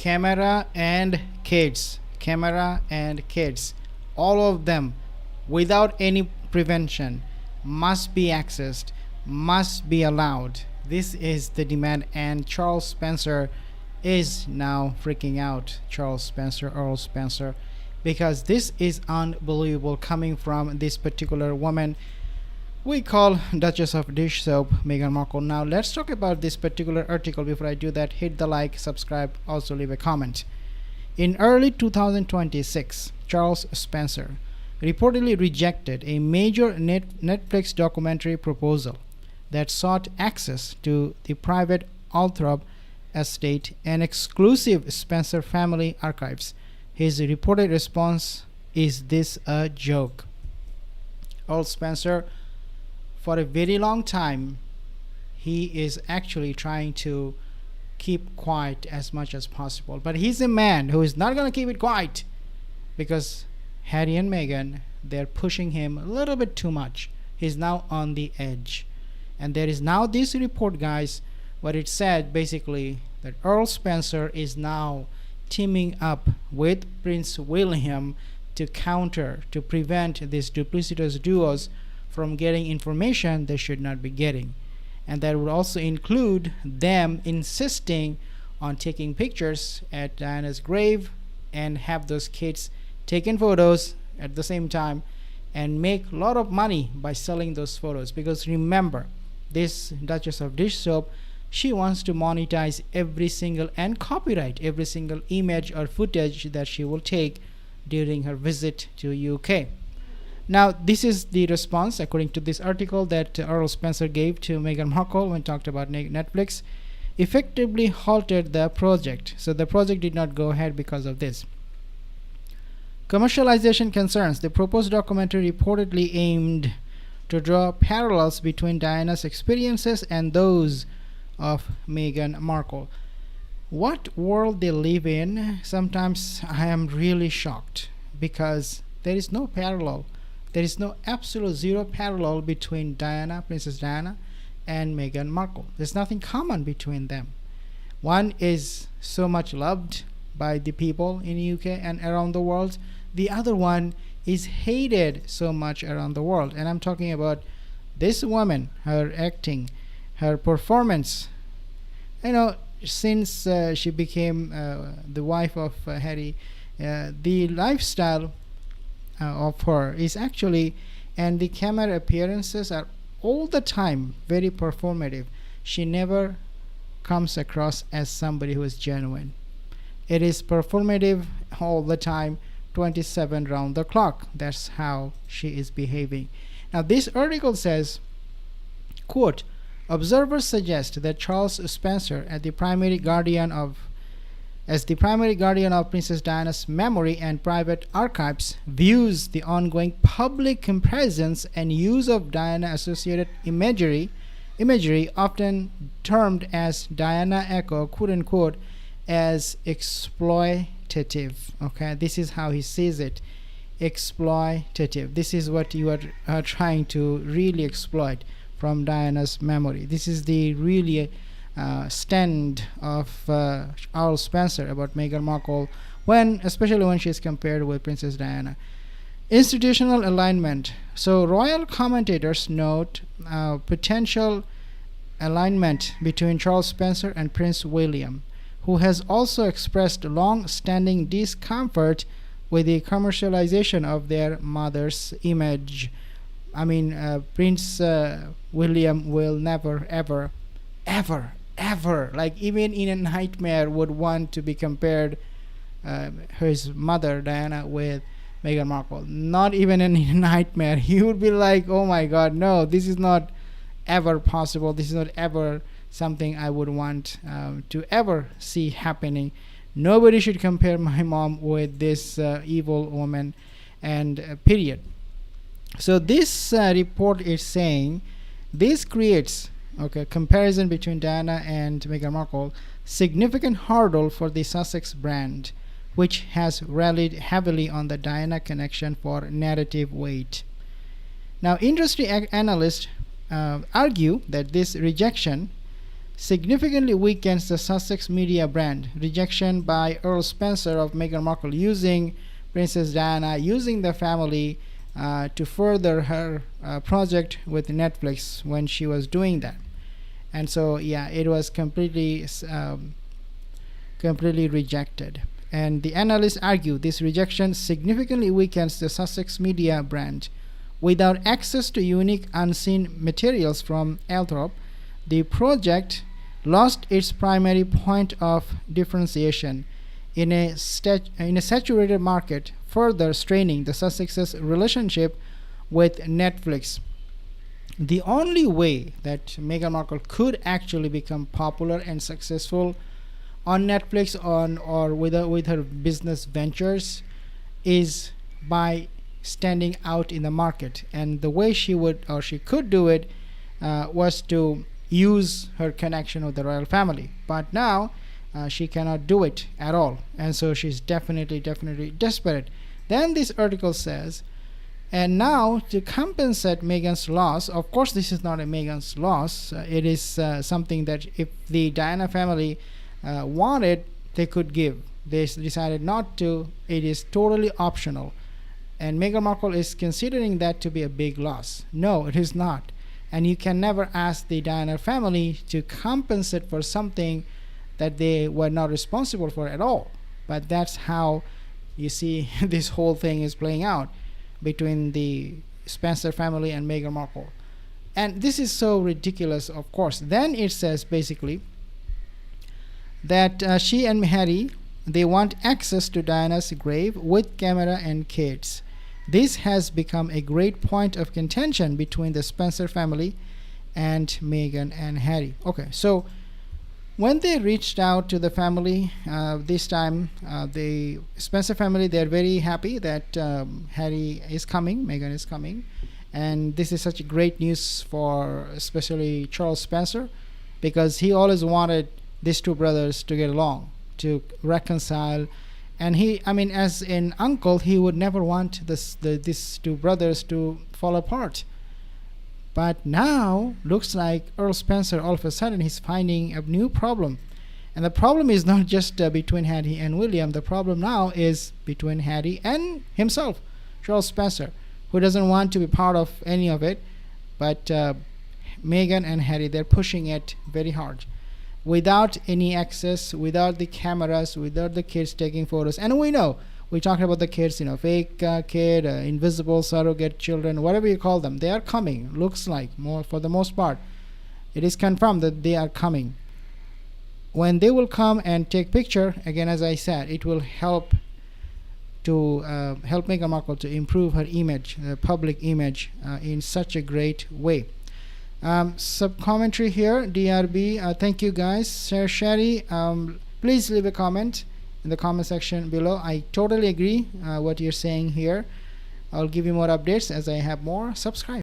camera and kids, all of them, without any prevention, must be accessed, must be allowed. This is the demand, and Charles Spencer is now freaking out. Charles Spencer, Earl Spencer, because this is unbelievable coming from this particular woman we call Duchess of Dish Soap, Meghan Markle. Now let's talk about this particular article. Before I do that, hit the like, subscribe, also leave a comment. In early 2026, Charles Spencer reportedly rejected a major Netflix documentary proposal that sought access to the private Althorp estate and exclusive Spencer family archives. His reported response: "Is this a joke?" Earl Spencer, for a very long time, he is actually trying to keep quiet as much as possible. But he's a man who is not going to keep it quiet, because Harry and Meghan, they're pushing him a little bit too much. He's now on the edge. And there is now this report, guys, what it said basically that Earl Spencer is now teaming up with Prince William to prevent these duplicitous duos from getting information they should not be getting. And that would also include them insisting on taking pictures at Diana's grave and have those kids taking photos at the same time and make a lot of money by selling those photos. Because remember, this Duchess of Dish Soap, she wants to monetize every single and copyright every single image or footage that she will take during her visit to UK. Now, this is the response, according to this article, that Earl Spencer gave to Meghan Markle when talked about Netflix, effectively halted the project. So the project did not go ahead because of this. Commercialization concerns. The proposed documentary reportedly aimed to draw parallels between Diana's experiences and those of Meghan Markle. What world they live in, sometimes I am really shocked, because there is no parallel. There is no absolute zero parallel between Princess Diana, and Meghan Markle. There's nothing common between them. One is so much loved by the people in the UK and around the world. The other one is hated so much around the world. And I'm talking about this woman, her acting, her performance. Since she became the wife of Harry, the lifestyle of her is actually, and the camera appearances are all the time very performative. She never comes across as somebody who is genuine. It is performative all the time, 27 round the clock. That's how she is behaving. Now this article says, quote, observers suggest that Charles Spencer, as the primary guardian of Princess Diana's memory and private archives, views the ongoing public comparisons and use of Diana-associated imagery, often termed as Diana Echo, quote unquote, as exploitative. Okay, this is how he sees it. Exploitative. This is what you are trying to really exploit from Diana's memory. This is the really stand of Earl Spencer about Meghan Markle, especially when she is compared with Princess Diana. Institutional alignment. So royal commentators note potential alignment between Charles Spencer and Prince William, who has also expressed long-standing discomfort with the commercialization of their mother's image. I mean, Prince William will never, ever, like even in a nightmare, would want to be compared his mother Diana with Meghan Markle. Not even in a nightmare. He would be like, oh my god, no, this is not ever possible. This is not ever something I would want to ever see happening. Nobody should compare my mom with this evil woman, and period. So this report is saying this creates comparison between Diana and Meghan Markle, significant hurdle for the Sussex brand, which has rallied heavily on the Diana connection for narrative weight. Now, industry analysts argue that this rejection significantly weakens the Sussex media brand. Rejection by Earl Spencer of Meghan Markle using Princess Diana, using the family to further her project with Netflix when she was doing that. And so, yeah, it was completely rejected. And the analysts argue this rejection significantly weakens the Sussex media brand. Without access to unique unseen materials from Althorp, the project lost its primary point of differentiation in a saturated market, further straining the Sussex's relationship with Netflix. The only way that Meghan Markle could actually become popular and successful on Netflix or with her business ventures is by standing out in the market. And the way she could do it was to use her connection with the royal family. But now she cannot do it at all. And so she's definitely desperate. Then this article says, and now to compensate Meghan's loss, of course this is not a Meghan's loss. It is something that if the Diana family wanted, they could give. They decided not to. It is totally optional. And Meghan Markle is considering that to be a big loss. No, it is not. And you can never ask the Diana family to compensate for something that they were not responsible for at all. But that's how you see this whole thing is playing out between the Spencer family and Meghan Markle. And this is so ridiculous, of course. Then it says basically that she and Harry, they want access to Diana's grave with camera and kids. This has become a great point of contention between the Spencer family and Meghan and Harry. Okay, so when they reached out to the family this time, the Spencer family, they're very happy that Harry is coming, Meghan is coming, and this is such great news for especially Charles Spencer, because he always wanted these two brothers to get along, to reconcile. And as an uncle, he would never want these two brothers to fall apart. But now, looks like Earl Spencer, all of a sudden, he's finding a new problem. And the problem is not just between Harry and William. The problem now is between Harry and himself, Charles Spencer, who doesn't want to be part of any of it. But Meghan and Harry, they're pushing it very hard. Without any access, without the cameras, without the kids taking photos. And we know, we talked about the kids, fake kid, invisible surrogate children, whatever you call them. They are coming, looks like, for the most part. It is confirmed that they are coming. When they will come and take picture, again, as I said, it will help Meghan Markle to improve her image, public image, in such a great way. Sub commentary here, DRB. Thank you guys. Sherry, please leave a comment in the comment section below. I totally agree what you're saying here. I'll give you more updates as I have more. Subscribe.